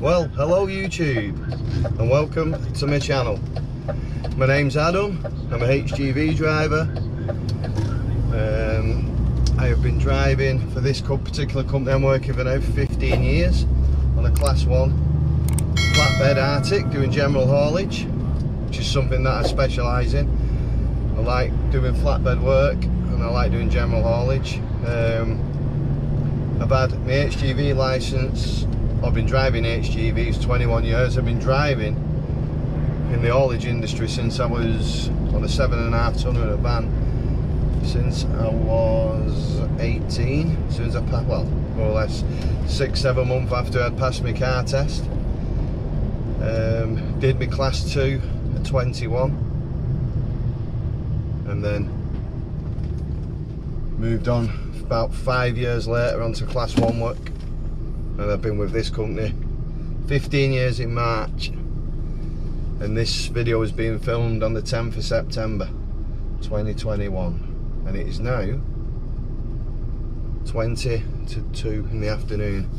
Well, hello YouTube and welcome to my channel. My name's Adam, I'm a HGV driver. I have been driving for this particular company I'm working for now for 15 years on a class 1 flatbed Arctic doing general haulage, which is something that I specialise in. I like doing flatbed work and I like doing general haulage. I've had my HGV licence. I've been driving HGVs 21 years. I've been driving in the haulage industry since I was on a 7.5 tonne in a van since I was 18. As soon as I passed, well, more or less 6-7 months after I'd passed my car test. Did my class 2 at 21 and then moved on about 5 years later onto class 1 work. And I've been with this company 15 years in March, and this video is being filmed on the 10th of September 2021, and it is now 20 to 2 in the afternoon.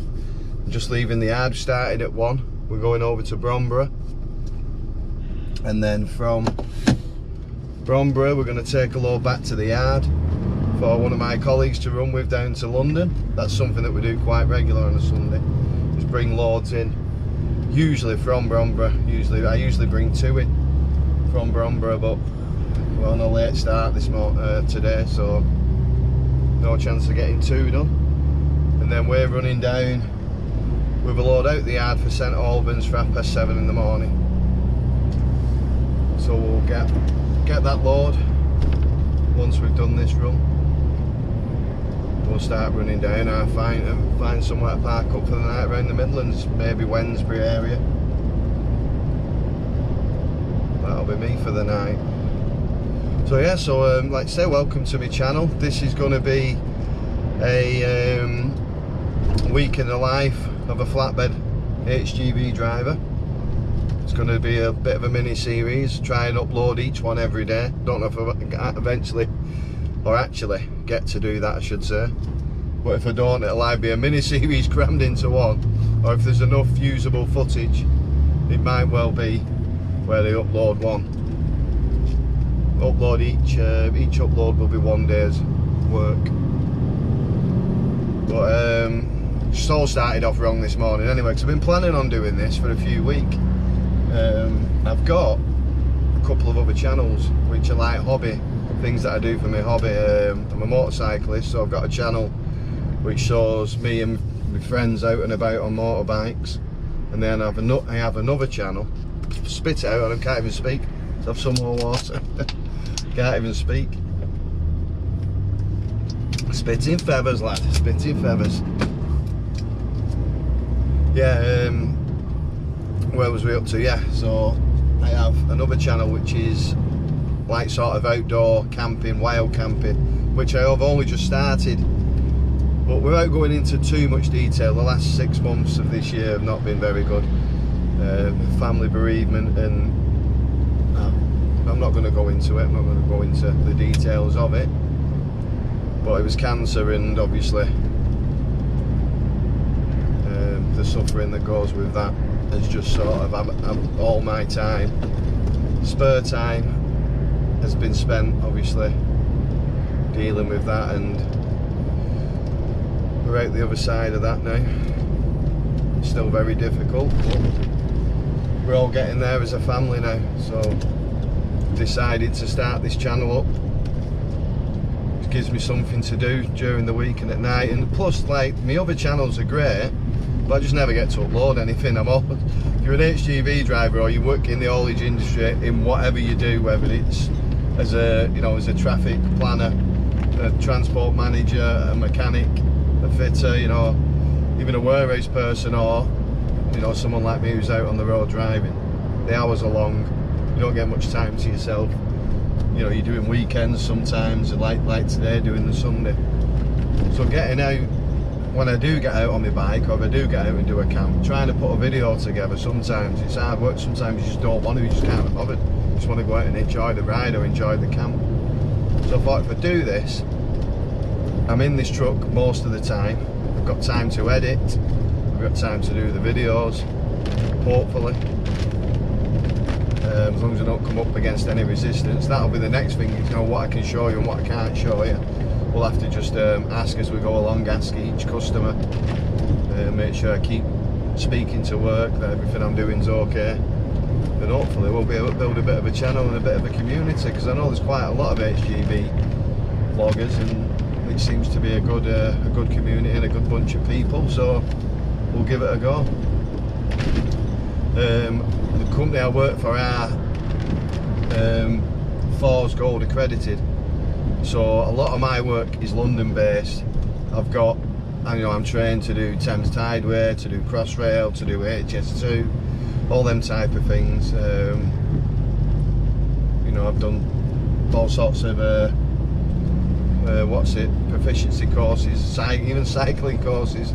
I'm just leaving the yard. Started at 1. We're going over to Bromborough, and then from Bromborough we're going to take a load back to the yard for one of my colleagues to run with down to London. That's something that we do quite regular on a Sunday. Just bring loads in, usually from Bromborough. I usually bring 2 in from Bromborough, but we're on a late start today, so no chance of getting 2 done. And then we're running down with a load out the yard for St Albans for 7:30 in the morning. So we'll get that load once we've done this run. We'll start running down. I'll find somewhere to park up for the night around the Midlands, maybe Wednesbury area. That'll be me for the night. So yeah, like I say, welcome to my channel. This is going to be a week in the life of a flatbed HGV driver. It's going to be a bit of a mini series, try and upload each one every day. Don't know if I eventually or actually get to do that, I should say, but if I don't, it'll either be a mini series crammed into one, or if there's enough usable footage, it might well be where they upload each upload will be 1 day's work. But just all started off wrong this morning anyway, because I've been planning on doing this for a few weeks. I've got a couple of other channels which are like hobby things that I do for my hobby. I'm a motorcyclist, so I've got a channel which shows me and my friends out and about on motorbikes, and then I have another channel. Spit it out, I can't even speak. Let's have some more water. Can't even speak. Spitting feathers, lad. Spitting feathers. Yeah. Where was we up to? Yeah. So I have another channel which is like sort of outdoor camping, wild camping, which I have only just started, but without going into too much detail, the last 6 months of this year have not been very good. Family bereavement, and I'm not going to go into it. I'm not going to go into the details of it, but it was cancer, and obviously the suffering that goes with that has just sort of all my time, spare time, has been spent obviously dealing with that, and we're out the other side of that now. It's still very difficult, but we're all getting there as a family now, so decided to start this channel up. It gives me something to do during the week and at night, and plus, like, my other channels are great, but I just never get to upload anything. If you're an HGV driver or you work in the haulage industry, in whatever you do, whether it's as a traffic planner, a transport manager, a mechanic, a fitter, even a warehouse person, or someone like me who's out on the road driving, the hours are long, you don't get much time to yourself. You're doing weekends sometimes, and like today, doing the Sunday. So getting out, when I do get out on my bike, or if I do get out and do a camp, trying to put a video together, sometimes it's hard work. Sometimes you just don't want to, you just can't be bothered. You just want to go out and enjoy the ride or enjoy the camp. So I thought, if I do this, I'm in this truck most of the time. I've got time to edit, I've got time to do the videos, hopefully. As long as I don't come up against any resistance. That'll be the next thing, you know, what I can show you and what I can't show you. We'll have to just ask as we go along, ask each customer, make sure I keep speaking to work, that everything I'm doing is okay, and hopefully we'll be able to build a bit of a channel and a bit of a community, because I know there's quite a lot of HGV vloggers, and it seems to be a good community and a good bunch of people, so we'll give it a go. The company I work for are Force Gold accredited, so a lot of my work is London based. I'm trained to do Thames Tideway, to do Crossrail, to do HS2, all them type of things. You know, I've done all sorts of proficiency courses, even cycling courses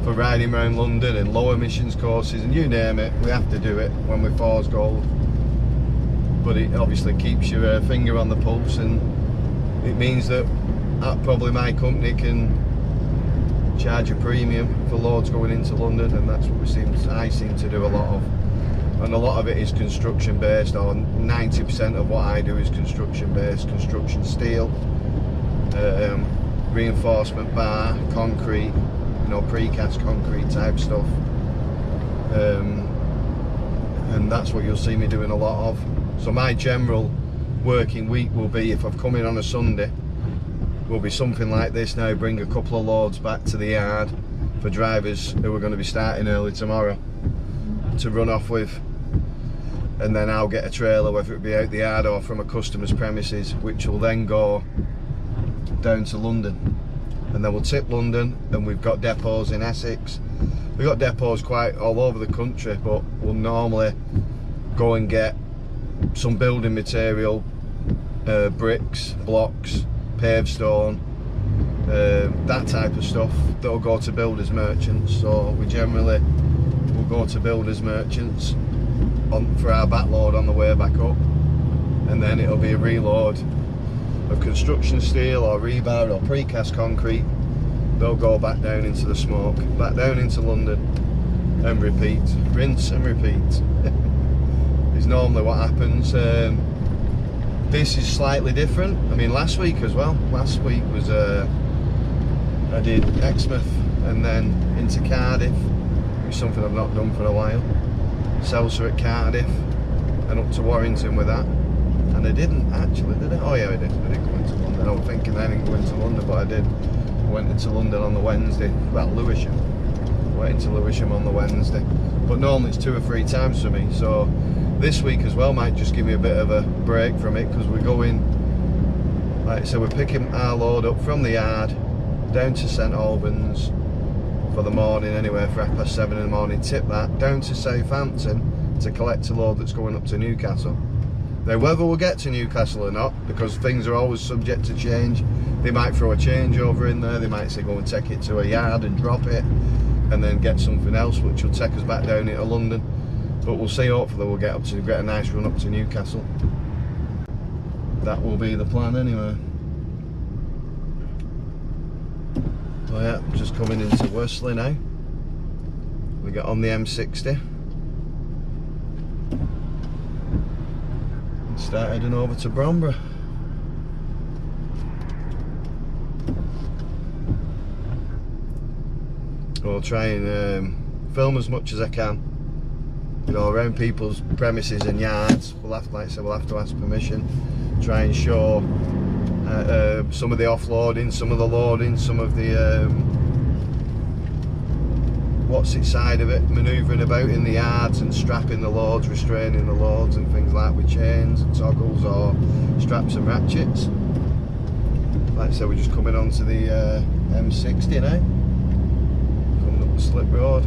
for riding around London, and low emissions courses, and you name it, we have to do it when we're Force Gold. But it obviously keeps your finger on the pulse, and it means that probably my company can charge a premium for loads going into London, and that's what I seem to do a lot of. And a lot of it is construction based, or 90% of what I do is construction based, construction steel, reinforcement bar, concrete, you know, precast concrete type stuff, and that's what you'll see me doing a lot of. So my general working week will be, if I've come in on a Sunday, will be something like this now, bring a couple of loads back to the yard for drivers who are going to be starting early tomorrow to run off with, and then I'll get a trailer, whether it be out the yard or from a customer's premises, which will then go down to London, and then we'll tip London, and we've got depots in Essex. We've got depots quite all over the country, but we'll normally go and get some building material, bricks, blocks, paved stone, that type of stuff that'll go to builders merchants. So we generally will go to builders merchants for our backload on the way back up, and then it'll be a reload of construction steel or rebar or precast concrete. They'll go back down into the smoke, back down into London, and repeat, rinse and repeat. Is normally what happens. This is slightly different. I mean, last week as well. Last week was I did Exmouth and then into Cardiff, which is something I've not done for a while. Seltzer at Cardiff and up to Warrington with that. And I didn't actually, did I? Oh yeah, I did. I did go into London. I was thinking I didn't go into London, but I did. I went into London on the Wednesday. Well, Lewisham. Went into Lewisham on the Wednesday. But normally it's 2 or 3 times for me. So this week as well might just give me a bit of a break from it, because we're going, like I said, we're picking our load up from the yard down to St Albans for the morning anyway, for 7:30 in the morning, tip that down to Southampton to collect a load that's going up to Newcastle. Now whether we'll get to Newcastle or not, because things are always subject to change, they might throw a changeover in there, they might say go and take it to a yard and drop it, and then get something else which will take us back down into London. But we'll see, hopefully we'll get a nice run up to Newcastle. That will be the plan anyway. So yeah, just coming into Worsley now. We get on the M60 and start heading over to Bromborough. I'll try and film as much as I can, you know, around people's premises and yards. We'll have to, like I said, we'll have to ask permission. Try and show some of the offloading, some of the loading, some of the what's it side of it, manoeuvring about in the yards and strapping the loads, restraining the loads and things like with chains and toggles or straps and ratchets. Like I said, we're just coming onto the M60 now, coming up the slip road.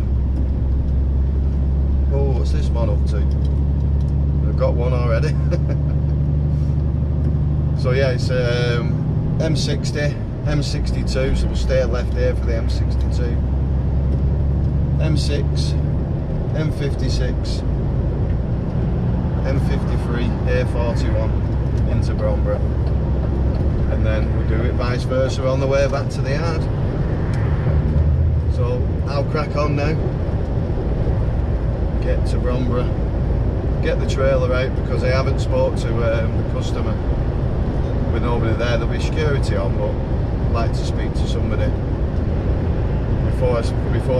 Oh, what's this one up to? I've got one already. So yeah, it's M60, M62, so we'll stay left here for the M62. M6, M56, M53, A41 into Bromborough. And then we'll do it vice versa on the way back to the yard. So I'll crack on now. get to Bromborough, get the trailer out, because I haven't spoke to the customer. With nobody there, there'll be security on, but I'd like to speak to somebody before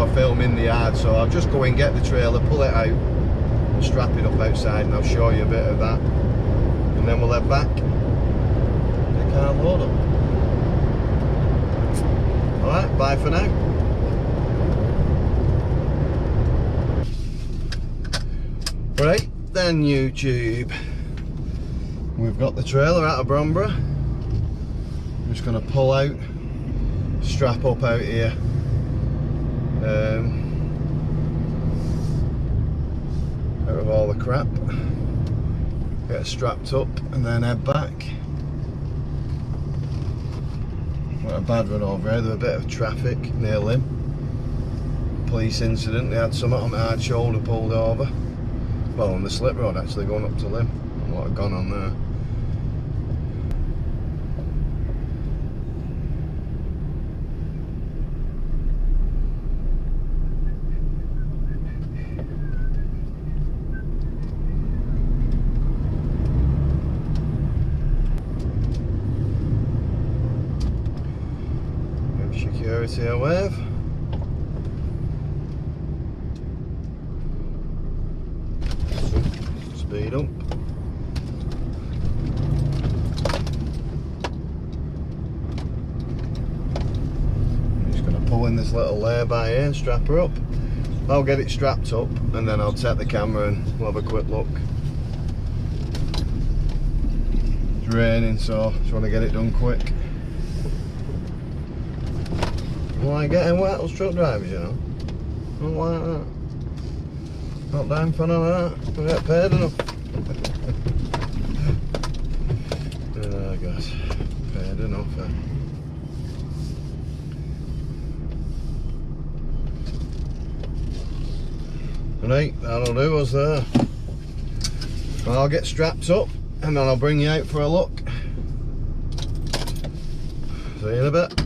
I film in the yard. So I'll just go and get the trailer, pull it out and strap it up outside, and I'll show you a bit of that, and then we'll head back. The car load up. Alright, bye for now. Right then, YouTube, we've got the trailer out of Bromborough. I'm just going to pull out, strap up out here, out of all the crap, get strapped up and then head back. What a bad run over here. There was a bit of traffic near Lim. Police incident, they had something on my hard shoulder pulled over. Well, on the slip road actually, going up to Lim. What had gone on there. Security a wave. Speed up. I'm just going to pull in this little lay-by here and strap her up. I'll get it strapped up and then I'll take the camera and we'll have a quick look. It's raining, so I just want to get it done quick. I don't like getting wet, those truck drivers, you know. I don't like that. Not down for none of that. I get paid enough. Oh gosh, paid enough. Right, that'll do us there. I'll get strapped up and then I'll bring you out for a look. See you in a bit.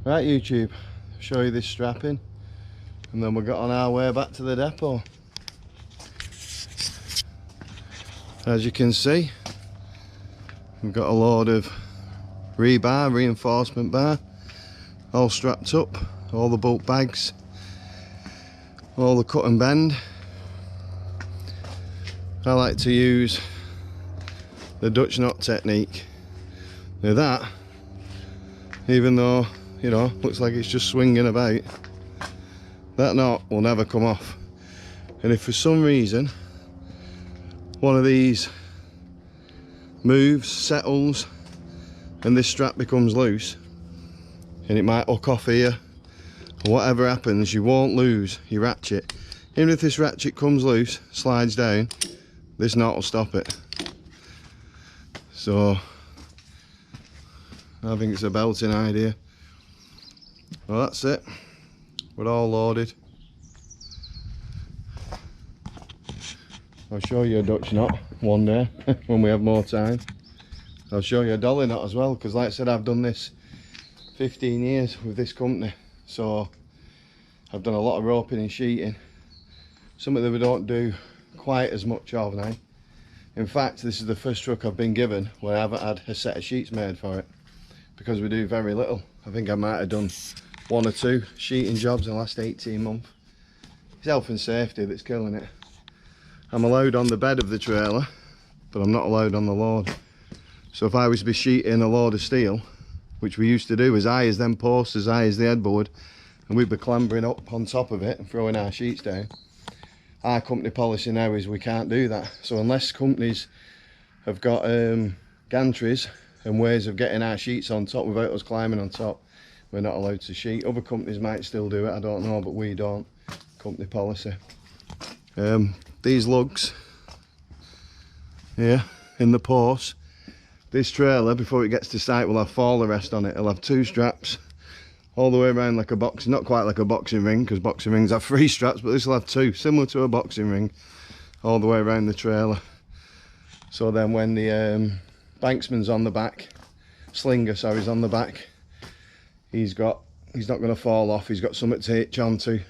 Right, YouTube, show you this strapping and then we'll get on our way back to the depot. As you can see, we've got a load of rebar, reinforcement bar, all strapped up, all the bulk bags, all the cut and bend. I like to use the Dutch knot technique. Now that, even though, you know, looks like it's just swinging about, that knot will never come off. And if for some reason one of these moves, settles, and this strap becomes loose, and it might hook off here, or whatever happens, you won't lose your ratchet. Even if this ratchet comes loose, slides down, this knot will stop it. So I think it's a belting idea. Well, that's it. We're all loaded. I'll show you a Dutch knot one day when we have more time. I'll show you a dolly knot as well, because like I said, I've done this 15 years with this company, so I've done a lot of roping and sheeting, something that we don't do quite as much of now. In fact, this is the first truck I've been given where I haven't had a set of sheets made for it, because we do very little. I think I might have done 1 or 2 sheeting jobs in the last 18 months. It's health and safety that's killing it. I'm allowed on the bed of the trailer, but I'm not allowed on the load. So if I was to be sheeting a load of steel, which we used to do as high as them posts, as high as the headboard, and we'd be clambering up on top of it and throwing our sheets down, our company policy now is we can't do that. So unless companies have got gantries and ways of getting our sheets on top without us climbing on top, we're not allowed to sheet. Other companies might still do it, I don't know, but we don't. Company policy. These lugs here in the post, this trailer, before it gets to site, will have fall arrest on it. It'll have 2 straps all the way around like a boxing, not quite like a boxing ring, because boxing rings have 3 straps, but this will have 2, similar to a boxing ring, all the way around the trailer. So then when the banksman's on the back, slinger, sorry, is on the back, he's not going to fall off. He's got something to hitch onto,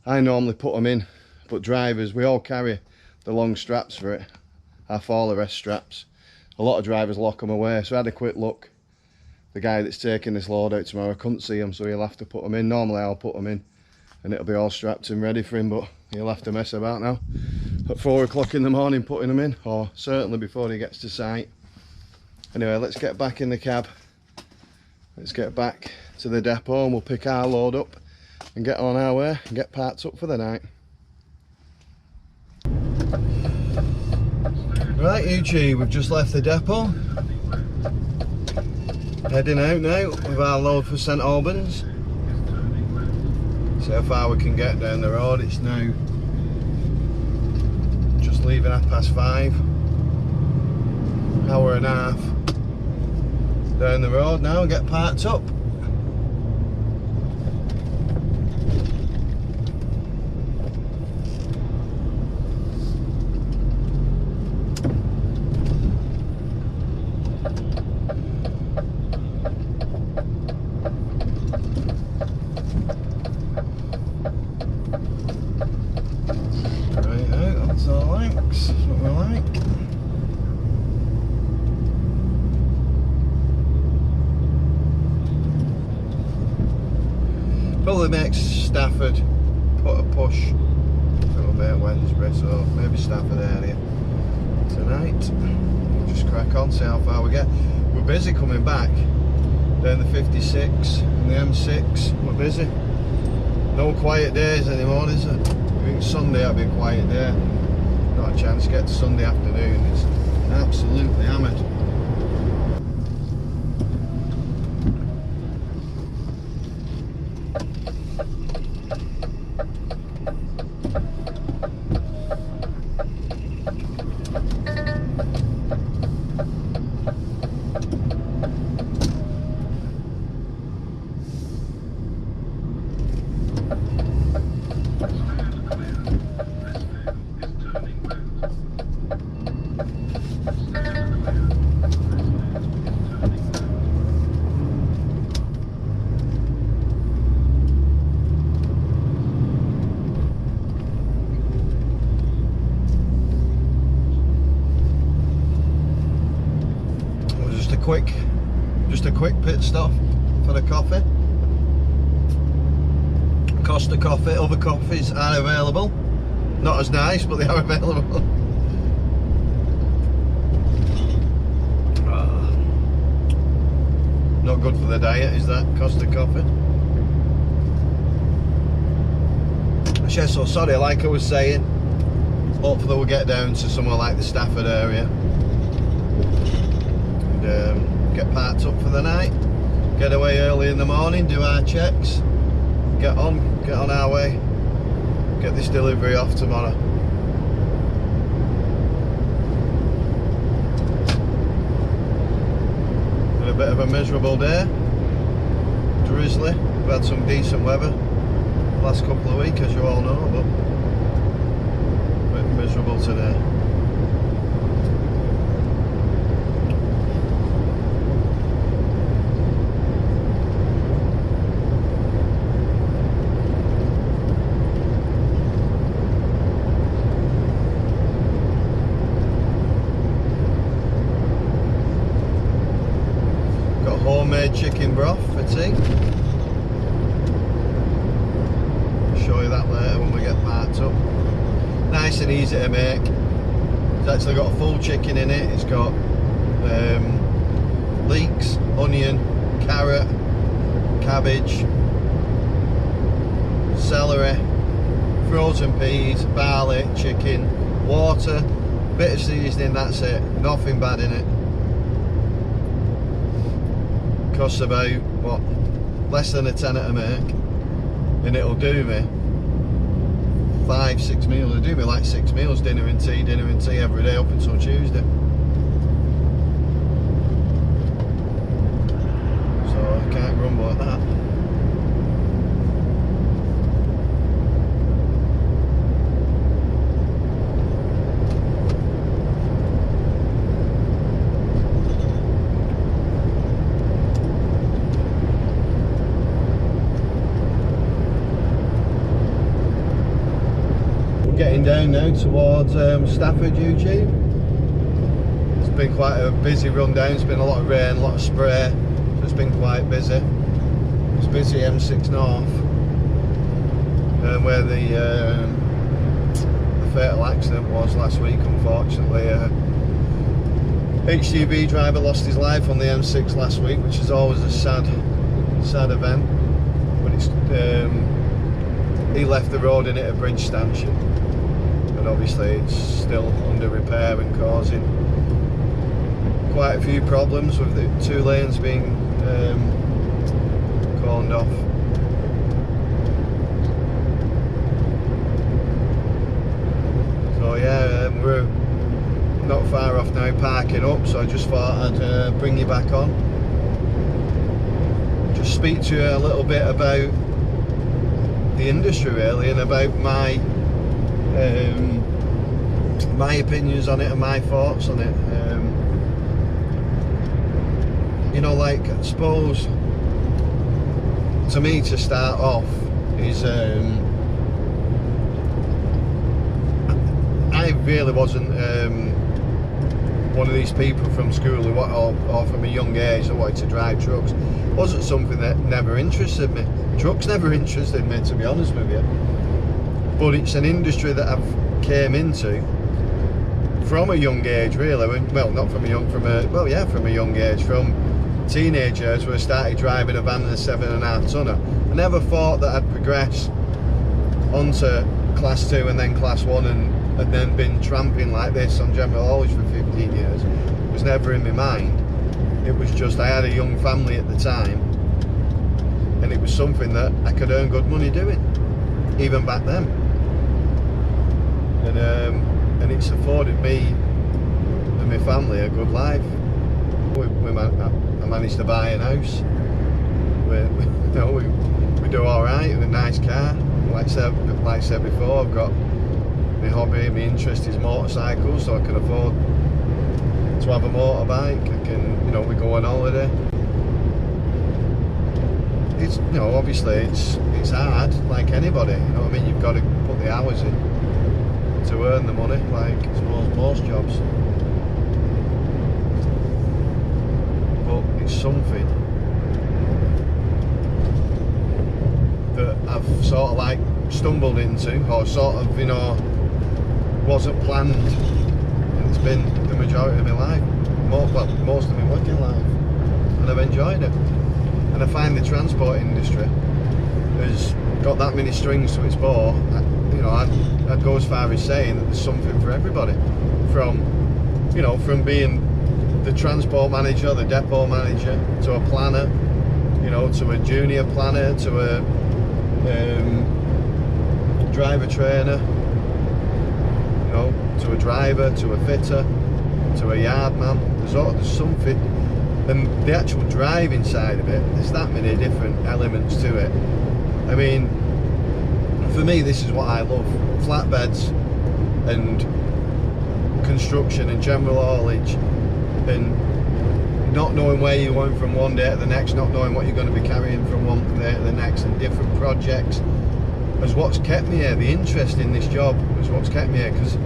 I normally put them in, but drivers, we all carry the long straps for it, our fall arrest straps. A lot of drivers lock them away, so I had a quick look. The guy that's taking this load out tomorrow, I couldn't see him, so he'll have to put them in. Normally I'll put them in and it'll be all strapped and ready for him, but he'll have to mess about now at 4 o'clock in the morning putting them in, or certainly before he gets to site. Anyway, let's get back in the cab. Let's get back to the depot and we'll pick our load up and get on our way and get parked up for the night. Right, UG, we've just left the depot. Heading out now with our load for St Albans. See how far we can get down the road. It's now just leaving 5:30. Hour and a half down the road now and get parked up. Probably makes Stafford put a push for about Wednesday, so maybe Stafford area tonight. We'll just crack on, see how far we get. We're busy coming back down the 56 and the M6. We're busy. No quiet days anymore, is it? I think Sunday will be a quiet day. Not a chance to get to Sunday afternoon. It's absolutely hammered. Just a quick pit stop for the coffee. Costa coffee, other coffees are available. Not as nice, but they are available. Not good for the diet, is that Costa coffee? Yeah, so sorry, like I was saying, hopefully we'll get down to somewhere like the Stafford area. Get parked up for the night, get away early in the morning, do our checks, get on our way, get this delivery off tomorrow. Been a bit of a miserable day, drizzly. We've had some decent weather the last couple of weeks, as you all know, but a bit miserable today. Homemade chicken broth for tea. I'll show you that later when we get parked up. Nice and easy to make. It's actually got a full chicken in it. It's got leeks, onion, carrot, cabbage, celery, frozen peas, barley, chicken, water, bit of seasoning, that's it. Nothing bad in it. Costs about, what, less than a tenner to make, and it'll do me 5-6 meals. It'll do me like 6 meals, dinner and tea every day up until Tuesday. So I can't grumble at that. down now towards Stafford, Eugene. It's been quite a busy run down. It's been a lot of rain, a lot of spray, so it's been quite busy. It's busy M6 North, where the fatal accident was last week. Unfortunately, HGV driver lost his life on the M6 last week, which is always a sad event. But it's he left the road in at a bridge stanchion, and obviously it's still under repair and causing quite a few problems with the 2 lanes being corned off. So yeah, we're not far off now, parking up, so I just thought I'd bring you back on, just speak to you a little bit about the industry really, and about my my opinions on it and my thoughts on it. You know, like, I suppose to me, to start off, is I really wasn't one of these people from school who, or from a young age, that wanted to drive trucks. It wasn't something that never interested me. Trucks never interested me, to be honest with you. But it's an industry that I've came into from a young age, really. Well, not from a young, from a young age, from teenage years, where I started driving a van and a 7.5 tonner. I never thought that I'd progress onto class 2 and then class 1 and then been tramping like this on general haulage for 15 years. It was never in my mind. It was just, I had a young family at the time, and it was something that I could earn good money doing, even back then. And it's afforded me and my family a good life. I managed to buy an house. We do all right with a nice car. Like I said before, I've got my hobby, my interest is motorcycles, so I can afford to have a motorbike. I can, we go on holiday. It's, obviously it's hard, like anybody, you've got to put the hours in to earn the money, like I suppose most jobs. But it's something that I've sort of like stumbled into, or sort of, wasn't planned, and it's been the majority of my life, most of my working life, and I've enjoyed it. And I find the transport industry has got that many strings to its bow. I'd go as far as saying that there's something for everybody, from being the transport manager, the depot manager, to a planner, to a junior planner, to a driver trainer, to a driver, to a fitter, to a yard man. There's something, and the actual driving side of it, there's that many different elements to it. I mean, for me, this is what I love: flatbeds and construction and general haulage, and not knowing where you're going from one day to the next, not knowing what you're going to be carrying from one day to the next, and different projects, is what's kept me here. The interest in this job is what's kept me here, because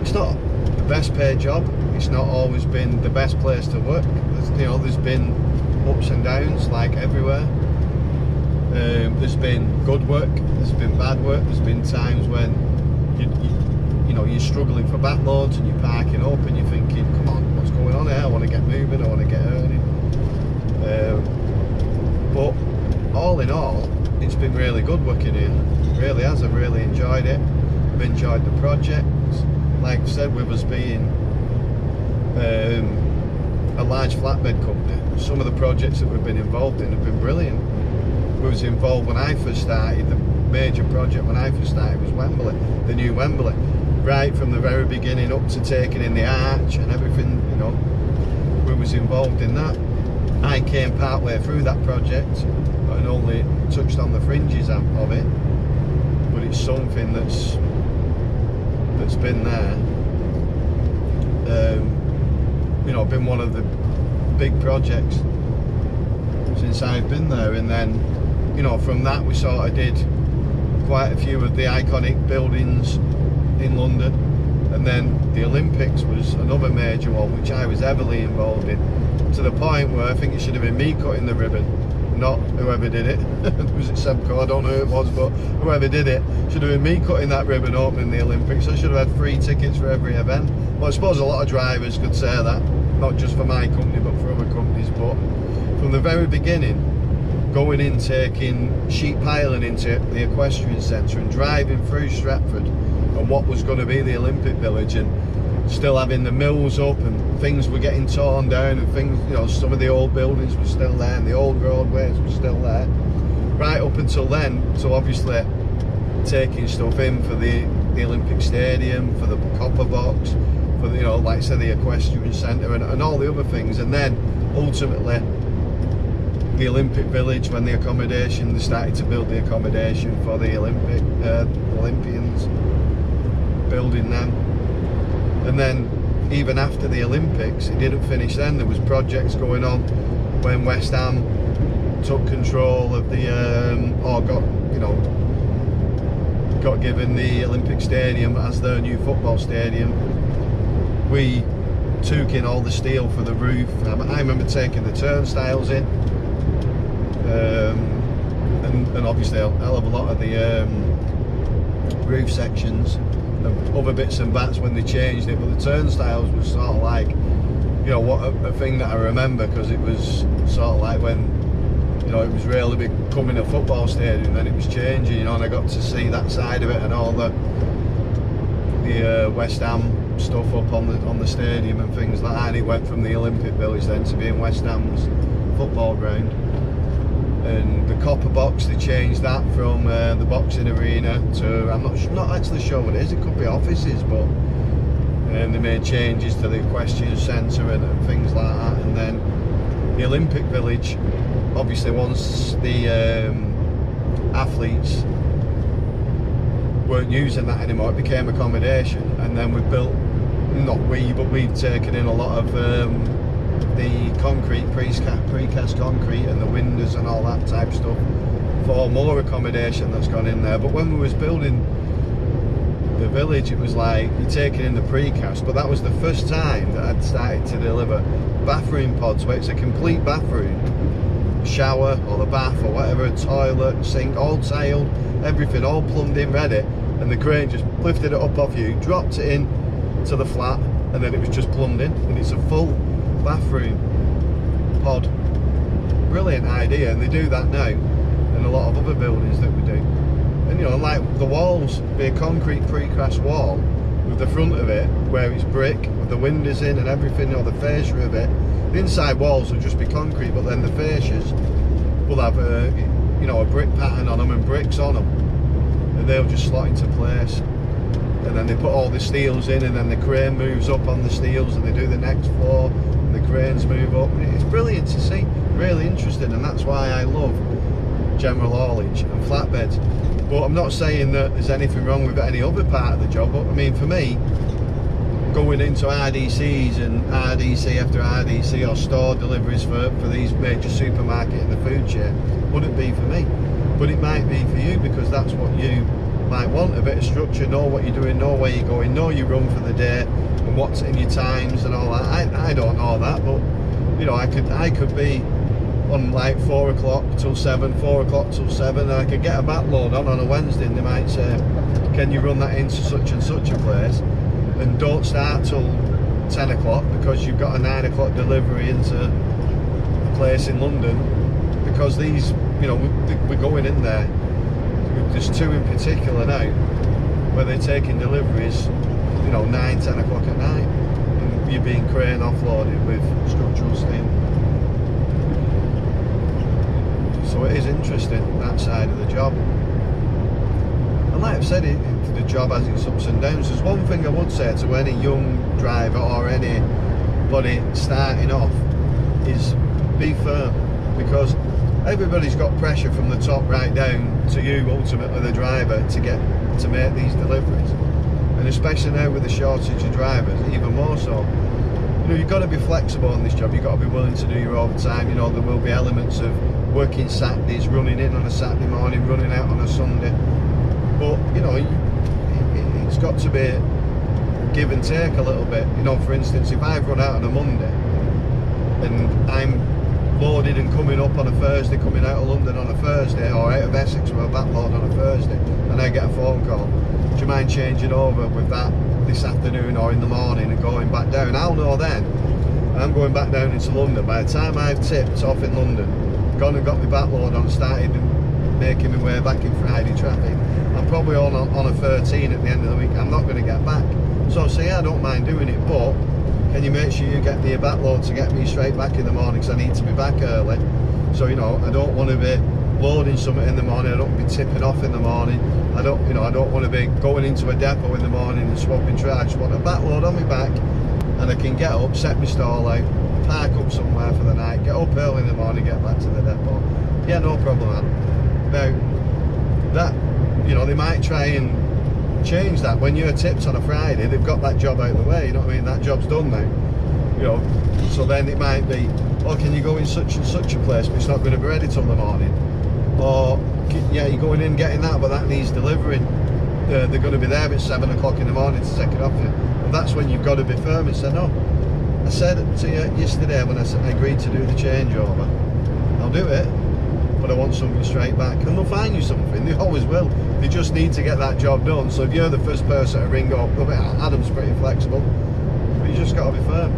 it's not the best paid job, it's not always been the best place to work. There's been ups and downs like everywhere. There's been good work, there's been bad work, there's been times when you're struggling for backloads and you're parking up and you're thinking, come on, what's going on here? I want to get moving, I want to get earning. But all in all, it's been really good working here. It really has. I've really enjoyed it. I've enjoyed the projects. Like I said, with us being a large flatbed company, some of the projects that we've been involved in have been brilliant. We was involved when I first started. The major project when I first started was Wembley, the new Wembley. Right from the very beginning up to taking in the arch and everything, we was involved in that. I came part way through that project and only touched on the fringes of it, but it's something that's been there. Been one of the big projects since I've been there, and then from that we sort of did quite a few of the iconic buildings in London, and then the Olympics was another major one which I was heavily involved in, to the point where I think it should have been me cutting the ribbon, not whoever did it. Was it Semco? I don't know who it was, but whoever did it should have been me cutting that ribbon opening the Olympics. I should have had free tickets for every event. Well, I suppose a lot of drivers could say that, not just for my company but for other companies. But from the very beginning, going in, taking sheep piling into the equestrian centre and driving through Stretford and what was going to be the Olympic Village, and still having the mills up and things were getting torn down and things, you know, some of the old buildings were still there and the old roadways were still there right up until then. So obviously taking stuff in for the Olympic Stadium, for the copper box, for the, you know, like I said, the equestrian centre and all the other things. And then ultimately the Olympic Village, when the accommodation, they started to build the accommodation for the Olympians, building them. And then even after the Olympics, it didn't finish then. There was projects going on when West Ham took control of the or got given the Olympic Stadium as their new football stadium. We took in all the steel for the roof. I remember taking the turnstiles in, and obviously a hell of a lot of the roof sections and other bits and bats when they changed it. But the turnstiles was sort of like, you know, what a thing that I remember, because it was sort of like when, you know, it was really becoming a football stadium, then it was changing, you know, and I got to see that side of it and all the West Ham stuff up on the stadium and things like that. And it went from the Olympic Village then to being West Ham's football ground. And the copper box, they changed that from the boxing arena to, I'm not actually sure what it is, it could be offices, but they made changes to the equestrian centre and things like that. And then the Olympic Village, obviously once the athletes weren't using that anymore, it became accommodation. And then we built, not we, but we've taken in a lot of the concrete, precast concrete and the windows and all that type of stuff for more accommodation that's gone in there. But when we was building the village, it was like you're taking in the precast, but that was the first time that I'd started to deliver bathroom pods, where it's a complete bathroom, shower or the bath or whatever, toilet, sink, all tiled, everything all plumbed in, ready, and the crane just lifted it up off you, dropped it in to the flat, and then it was just plumbed in, and it's a full bathroom pod. Brilliant idea, and they do that now in a lot of other buildings that we do. And you know, like the walls be a concrete precast wall with the front of it where it's brick with the windows in and everything, you know, the fascia of it. The inside walls will just be concrete, but then the fascias will have a, you know, a brick pattern on them and bricks on them, and they'll just slot into place. And then they put all the steels in, and then the crane moves up on the steels, and they do the next floor, and the cranes move up. It's brilliant to see, really interesting, and that's why I love general haulage and flatbeds. But I'm not saying that there's anything wrong with any other part of the job. But I mean, for me, going into RDCs and RDC after RDC or store deliveries for these major supermarket and the food chain wouldn't be for me. But it might be for you, because that's what you might want, a bit of structure, know what you're doing, know where you're going, know your run for the day and what's in your times and all that. I don't know that, but you know, I could be on like 4 o'clock till 7, 4 o'clock till 7, and I could get a backload on a Wednesday, and they might say, can you run that into such and such a place, and don't start till 10 o'clock because you've got a 9 o'clock delivery into a place in London, because these, you know, we're going in there. There's two in particular now where they're taking deliveries, you know, 9, 10 o'clock at night, and you're being crane offloaded with structural steel. So it is interesting, that side of the job. And like I've said, the job has its ups and downs. There's one thing I would say to any young driver or anybody starting off is be firm, because everybody's got pressure from the top right down to you, ultimately the driver, to make these deliveries. And especially now with the shortage of drivers, even more so. You know, you've got to be flexible in this job. You've got to be willing to do your overtime. You know, there will be elements of working Saturdays, running in on a Saturday morning, running out on a Sunday. But you know, it's got to be give and take a little bit. You know, for instance, if I've run out on a Monday and I'm loaded and coming up on a Thursday, coming out of London on a Thursday, or out of Essex with a backload on a Thursday, and I get a phone call, do you mind changing over with that this afternoon or in the morning and going back down? I'll know then I'm going back down into London. By the time I've tipped off in London, gone and got my backload on, started making my way back in Friday traffic, I'm probably on a 13 at the end of the week. I'm not going to get back. So say, I don't mind doing it, but can you make sure you get me a backload to get me straight back in the morning, because I need to be back early. So, you know, I don't want to be loading something in the morning, I don't want to be tipping off in the morning, I don't want to be going into a depot in the morning and swapping tracks. I just want a backload on my back, and I can get up, set my stall out, park up somewhere for the night, get up early in the morning, get back to the depot. Yeah, no problem, man. Now, that, you know, they might try and change that. When you're tipped on a Friday, they've got that job out of the way, you know what I mean? That job's done now, you know. So then it might be, oh, can you go in such and such a place, but it's not going to be ready till the morning. Or, yeah, you're going in getting that, but that needs delivering. They're going to be there at 7 o'clock in the morning to take it off you. And that's when you've got to be firm and say, no. I said to you yesterday when I agreed to do the changeover, I'll do it, but I want something straight back. And they'll find you something, they always will. They just need to get that job done. So if you're the first person to ring up, Adam's pretty flexible, but you just got to be firm.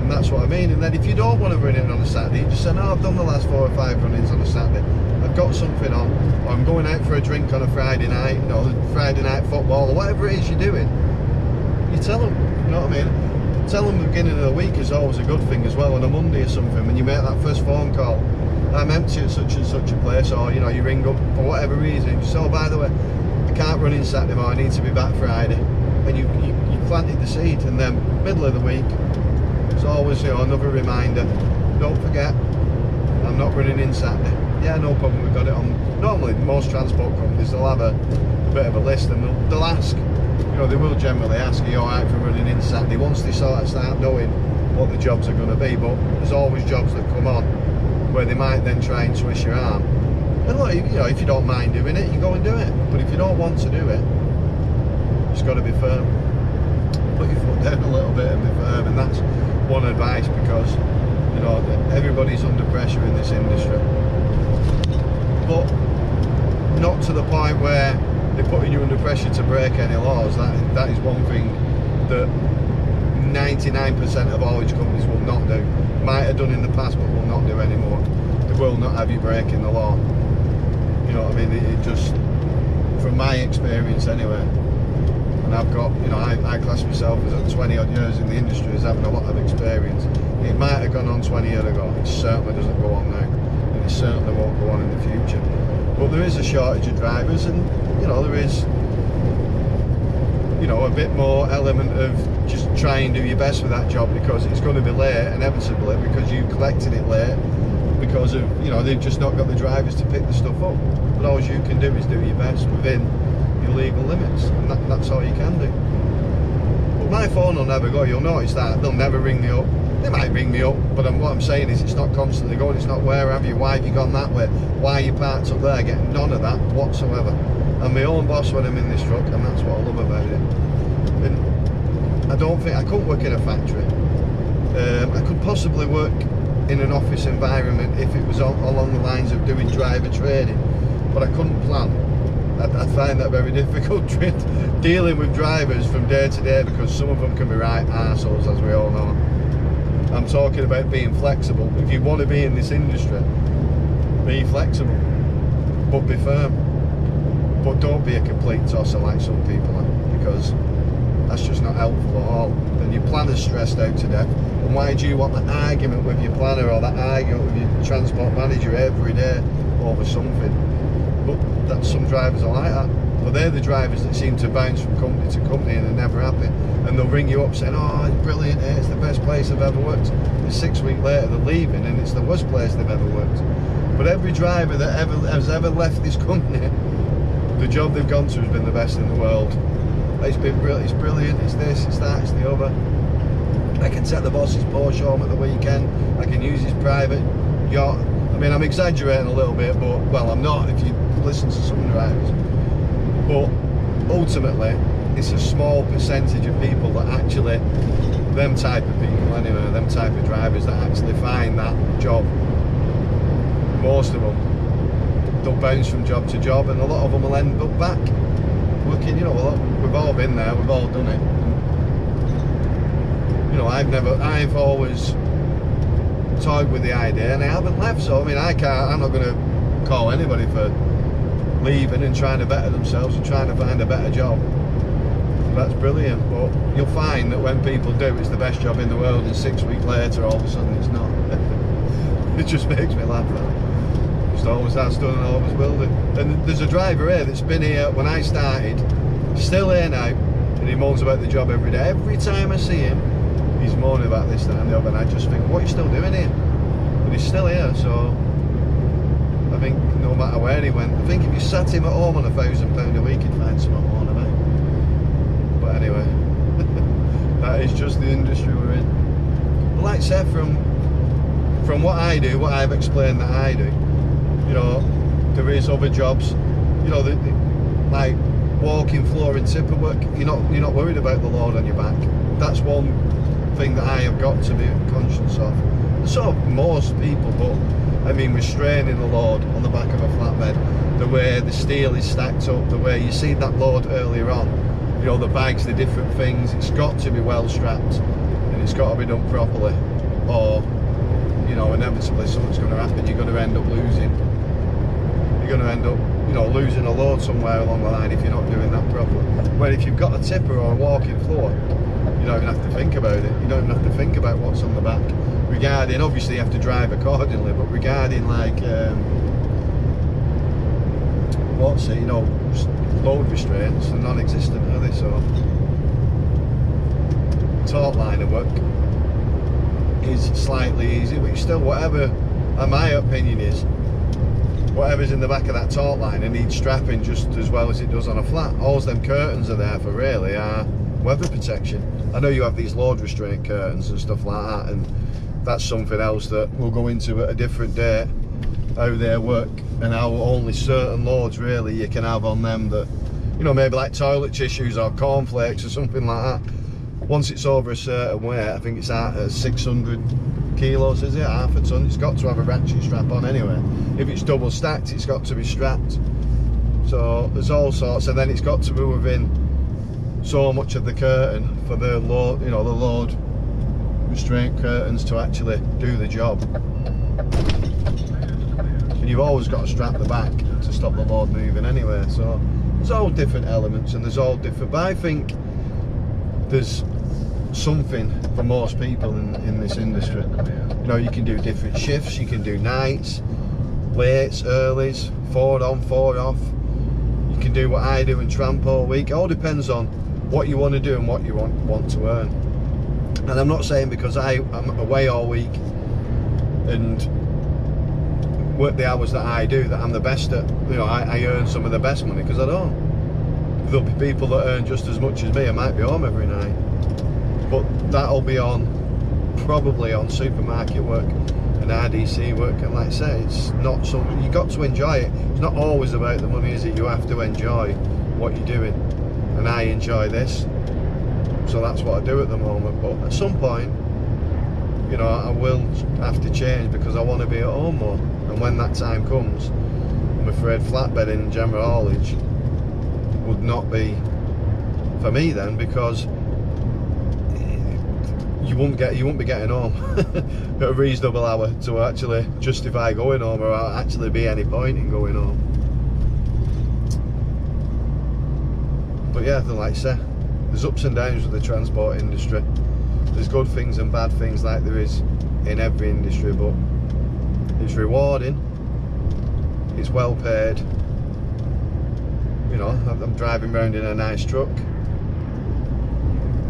And that's what I mean. And then if you don't want to run in on a Saturday, you just say, no, I've done the last 4 or 5 run-ins on a Saturday, I've got something on, or I'm going out for a drink on a Friday night, you know, Friday night football, or whatever it is you're doing. You tell them, you know what I mean? Tell them the beginning of the week is always a good thing as well. On a Monday or something, when you make that first phone call, I'm empty at such and such a place, or, you know, you ring up for whatever reason, you say, oh, by the way, I can't run in Saturday morning, I need to be back Friday. And you planted the seed, and then middle of the week, it's always, you know, another reminder, don't forget, I'm not running in Saturday. Yeah, no problem, we've got it on. Normally, most transport companies, they'll have a bit of a list, and they'll ask, you know, they will generally ask, are you alright for running in Saturday, once they sort of start knowing what the jobs are going to be. But there's always jobs that come on where they might then try and twist your arm. And look, you know, if you don't mind doing it, you go and do it. But if you don't want to do it, you just got to be firm. Put your foot down a little bit and be firm. And that's one advice, because, you know, everybody's under pressure in this industry. But not to the point where they're putting you under pressure to break any laws. That is one thing that 99% of haulage companies will not do. Might have done in the past, but will not do anymore. They will not have you breaking the law. You know what I mean? It just, from my experience anyway, and I've got, you know, I class myself as 20 odd years in the industry as having a lot of experience. It might have gone on 20 years ago, it certainly doesn't go on now, and it certainly won't go on in the future. But there is a shortage of drivers, and, you know, there is, you know, a bit more element of just try and do your best with that job, because it's going to be late inevitably, because you collected it late, because of, you know, they've just not got the drivers to pick the stuff up. But all you can do is do your best within your legal limits, and that's all you can do. But my phone will never go. You'll notice that they'll never ring me up. They might ring me up, but what I'm saying is it's not constantly going. It's not where have you, why have you gone that way, why are you parked up there. I get none of that whatsoever. I'm my own boss when I'm in this truck, and that's what I love about it. And I don't think I couldn't work in a factory. I could possibly work in an office environment if it was along the lines of doing driver training, but I couldn't plan. I find that very difficult dealing with drivers from day to day, because some of them can be right arseholes, as we all know. I'm talking about being flexible. If you want to be in this industry, be flexible, but be firm. But don't be a complete tosser like some people are, because that's just not helpful at all. Then your planner's stressed out to death. And why do you want that argument with your planner, or that argument with your transport manager every day over something? But that's, some drivers are like that. But they're the drivers that seem to bounce from company to company and are never happy. And they'll ring you up saying, oh, it's brilliant, it's the best place I've ever worked. And 6 weeks later they're leaving, and it's the worst place they've ever worked. But every driver that has ever left this company, the job they've gone to has been the best in the world. It's been brilliant, it's brilliant, it's this, it's that, it's the other. I can take the boss's Porsche home at the weekend, I can use his private yacht. I mean, I'm exaggerating a little bit, but, well, I'm not if you listen to some drivers. But ultimately, it's a small percentage of people that actually, them type of people anyway, them type of drivers that actually find that job. Most of them, they'll bounce from job to job, and a lot of them will end up back working, you know, we've all been there, we've all done it. You know, I've always toyed with the idea, and I haven't left, so I mean, I'm not going to call anybody for leaving and trying to better themselves and trying to find a better job. That's brilliant, but you'll find that when people do, it's the best job in the world, and 6 weeks later, all of a sudden, it's not. It just makes me laugh, that. Just always has done and always will do. And there's a driver here that's been here when I started, still here now, and he moans about the job every day. Every time I see him, he's moaning about this, that and the other, and I just think, what are you still doing here? But he's still here, so I think no matter where he went, I think if you sat him at home on £1,000 a week, he'd find something more about. But anyway, that is just the industry we're in. But like I said, from what I do, what I've explained that I do, you know, there is other jobs, you know, like walking floor and tipper work. You're not worried about the load on your back. That's one thing that I have got to be conscious of. So most people, but I mean, restraining the load on the back of a flatbed, the way the steel is stacked up, the way you see that load earlier on, you know, the bags, the different things, it's got to be well strapped, and it's got to be done properly, or, you know, inevitably something's going to happen. You're going to end up losing. You're going to end up, you know, losing a load somewhere along the line if you're not doing that properly. Where if you've got a tipper or a walking floor, you don't even have to think about it. You don't even have to think about what's on the back. Regarding, obviously you have to drive accordingly, but regarding like, what's it, you know, load restraints are non-existent, are they? So, taut line of work is slightly easy, but still, whatever, and my opinion is, whatever's in the back of that taut line, it needs strapping just as well as it does on a flat. All them curtains are there for really are weather protection. I know you have these load restraint curtains and stuff like that, and that's something else that we'll go into at a different day, how they work and how only certain loads really you can have on them, that, you know, maybe like toilet tissues or cornflakes or something like that. Once it's over a certain weight, I think it's at 600 kilos, is it? Half a ton, it's got to have a ratchet strap on anyway. If it's double stacked, it's got to be strapped. So there's all sorts, and then it's got to be within so much of the curtain for the load, you know, the load restraint curtains to actually do the job. And you've always got to strap the back to stop the load moving anyway. So there's all different elements, and there's all different, but I think there's something for most people in this industry. You know, you can do different shifts, you can do nights, lates, earlies, 4 on, 4 off. You can do what I do and tramp all week. It all depends on what you want to do and what you want to earn. And I'm not saying because I'm away all week and work the hours that I do that I'm the best at, you know, I earn some of the best money, because I don't. There'll be people that earn just as much as me. I might be home every night, but that'll be on, probably on supermarket work and RDC work. And like I say, it's not something, you got to enjoy it. It's not always about the money, is it? You have to enjoy what you're doing, and I enjoy this, so that's what I do at the moment. But at some point, you know, I will have to change because I want to be at home more, and when that time comes, I'm afraid flatbedding and general haulage would not be for me then, because you won't be getting home at a reasonable hour to actually justify going home, or actually be any point in going home. But yeah, like I say, there's ups and downs with the transport industry. There's good things and bad things like there is in every industry, but it's rewarding, it's well paid. You know, I'm driving around in a nice truck,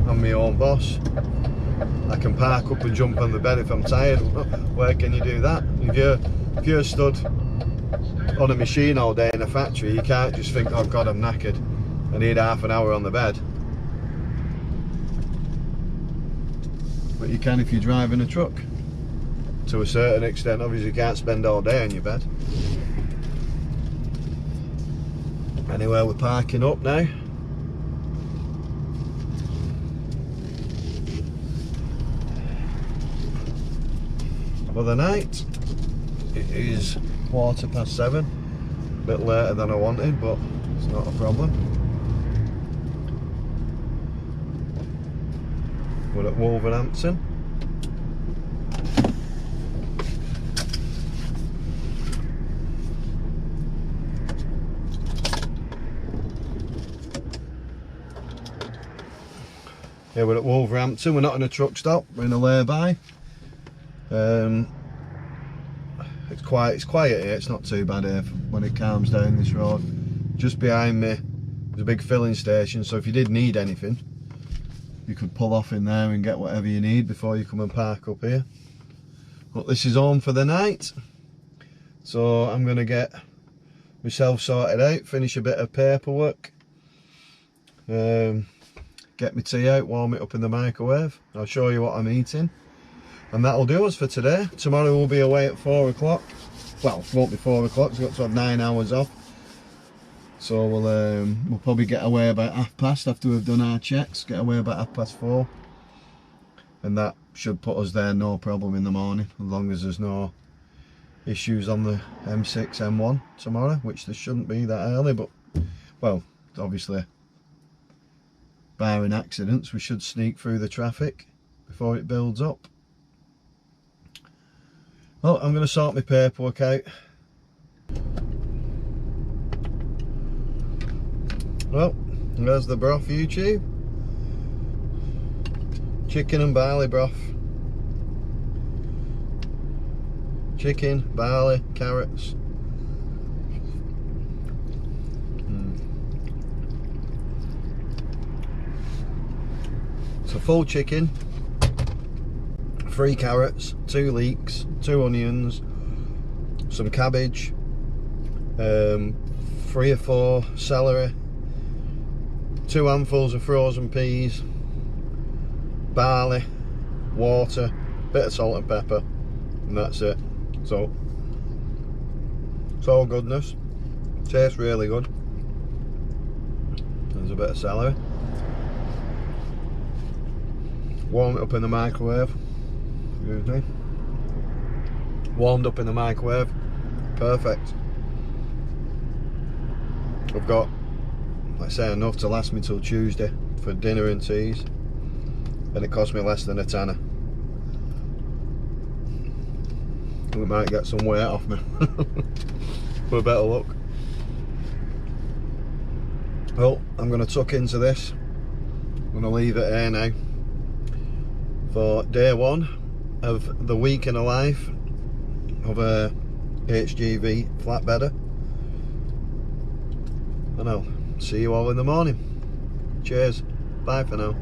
I'm my own boss. I can park up and jump on the bed if I'm tired. Where can you do that? If you're stood on a machine all day in a factory, you can't just think, oh God, I'm knackered, I need half an hour on the bed. But you can if you're driving a truck. To a certain extent, obviously you can't spend all day on your bed. Anyway, we're parking up now. for the night. It is 7:15, a bit later than I wanted, but it's not a problem. We're at Wolverhampton. Yeah, we're at Wolverhampton. We're not in a truck stop, we're in a lay-by. It's quiet here, it's not too bad here when it calms down this road. Just behind me there's a big filling station, so if you did need anything you could pull off in there and get whatever you need before you come and park up here. But this is home for the night, so I'm going to get myself sorted out, finish a bit of paperwork, get my tea out, warm it up in the microwave. I'll show you what I'm eating, and that'll do us for today. Tomorrow we'll be away at 4 o'clock. Well, it won't be 4 o'clock, so we've got to have 9 hours off. So we'll probably get away about 1:30 after we've done our checks. Get away about 4:30, and that should put us there no problem in the morning, as long as there's no issues on the M6, M1 tomorrow, which there shouldn't be that early. But well, obviously, barring accidents, we should sneak through the traffic before it builds up. Well, I'm going to sort my paperwork out. Well, there's the broth, YouTube. Chicken and barley broth. Chicken, barley, carrots. So full chicken, 3 carrots, 2 leeks, 2 onions, some cabbage, 3 or 4 celery, 2 handfuls of frozen peas, barley, water, bit of salt and pepper, and that's it. So it's all goodness. Tastes really good. There's a bit of celery. Warm it up in the microwave. Excuse me. Warmed up in the microwave. Perfect. I've got, like I say, enough to last me till Tuesday for dinner and teas, and it cost me less than £10. We might get some weight off me with better luck. Well, I'm going to tuck into this. I'm going to leave it here now for day 1 of the week in a life of a HGV flatbedder, and I'll see you all in the morning. Cheers, bye for now.